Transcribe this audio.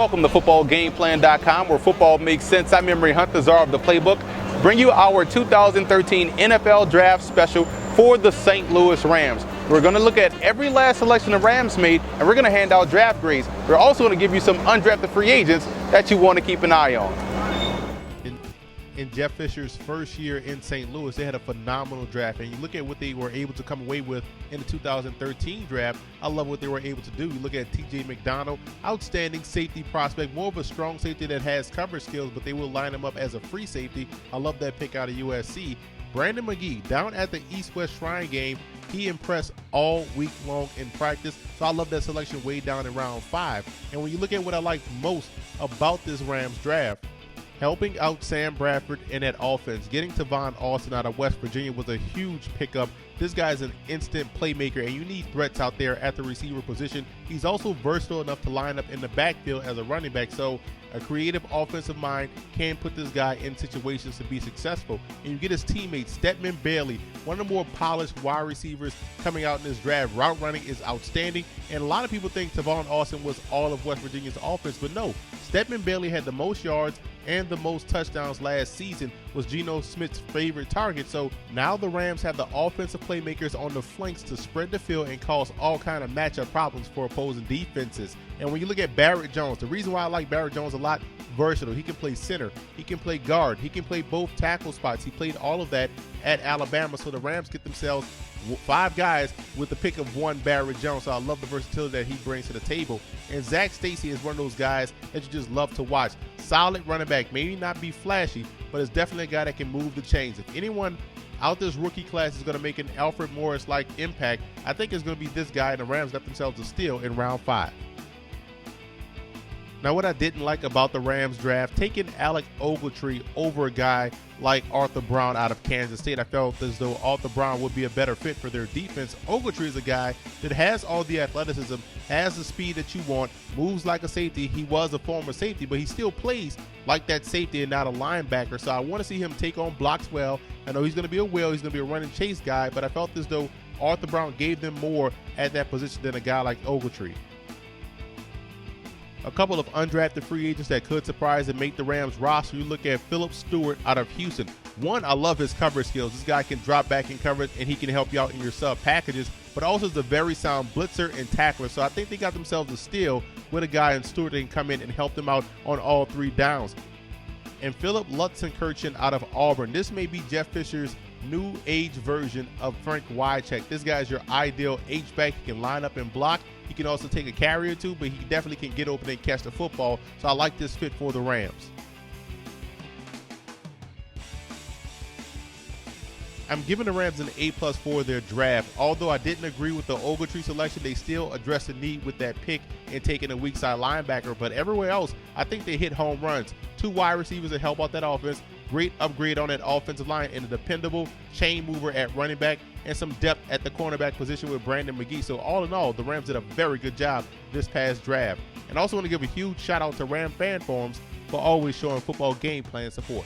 Welcome to footballgameplan.com, where football makes sense. I'm Emery Hunt, the czar of the playbook. Bring you our 2013 NFL Draft Special for the St. Louis Rams. We're going to look at every last selection the Rams made, and we're going to hand out draft grades. We're also going to give you some undrafted free agents that you want to keep an eye on. In Jeff Fisher's first year in St. Louis, they had a phenomenal draft. And you look at what they were able to come away with in the 2013 draft. I love what they were able to do. You look at T.J. McDonald, outstanding safety prospect, more of a strong safety that has coverage skills, but they will line him up as a free safety. I love that pick out of USC. Brandon McGee, down at the East-West Shrine game, he impressed all week long in practice. So I love that selection way down in round 5. And when you look at what I like most about this Rams draft, helping out Sam Bradford in that offense, getting Tavon Austin out of West Virginia was a huge pickup. This guy's an instant playmaker, and you need threats out there at the receiver position. He's also versatile enough to line up in the backfield as a running back, so a creative offensive mind can put this guy in situations to be successful. And you get his teammate, Stedman Bailey, one of the more polished wide receivers coming out in this draft. Route running is outstanding, and a lot of people think Tavon Austin was all of West Virginia's offense, but no. Stedman Bailey had the most yards and the most touchdowns last season, was Geno Smith's favorite target. So now the Rams have the offensive playmakers on the flanks to spread the field and cause all kind of matchup problems for opposing defenses. And when you look at Barrett Jones, the reason why I like Barrett Jones a lot, versatile. He can play center, he can play guard, he can play both tackle spots. He played all of that at Alabama, so the Rams get themselves 5 guys with the pick of 1 Barrett Jones. So I love the versatility that he brings to the table. And Zach Stacy is one of those guys that you just love to watch. Solid running back, maybe not be flashy, but is definitely a guy that can move the chains. If anyone out this rookie class is going to make an Alfred Morris-like impact, I think it's going to be this guy, and the Rams got themselves a steal in round 5. Now, what I didn't like about the Rams draft, taking Alec Ogletree over a guy like Arthur Brown out of Kansas State, I felt as though Arthur Brown would be a better fit for their defense. Ogletree is a guy that has all the athleticism, has the speed that you want, moves like a safety. He was a former safety, but he still plays like that safety and not a linebacker. So I want to see him take on blocks well. I know he's going to be a wheel, he's going to be a run and chase guy, but I felt as though Arthur Brown gave them more at that position than a guy like Ogletree. A couple of undrafted free agents that could surprise and make the Rams roster. You look at Phillip Stewart out of Houston. One, I love his coverage skills. This guy can drop back in coverage, and he can help you out in your sub packages, but also is a very sound blitzer and tackler. So I think they got themselves a steal with a guy in Stewart that can come in and help them out on all 3 downs. And Philip Lutzenkirchen out of Auburn. This may be Jeff Fisher's new age version of Frank Wycheck. This guy's your ideal H-back. He can line up and block. He can also take a carry or 2, but he definitely can get open and catch the football. So I like this fit for the Rams. I'm giving the Rams an A+ for their draft. Although I didn't agree with the Ogletree selection, they still addressed the need with that pick and taking a weak side linebacker. But everywhere else, I think they hit home runs. 2 wide receivers that help out that offense. Great upgrade on that offensive line, and a dependable chain mover at running back, and some depth at the cornerback position with Brandon McGee. So all in all, the Rams did a very good job this past draft. And I also want to give a huge shout out to Ram Fan Forums for always showing football game plan support.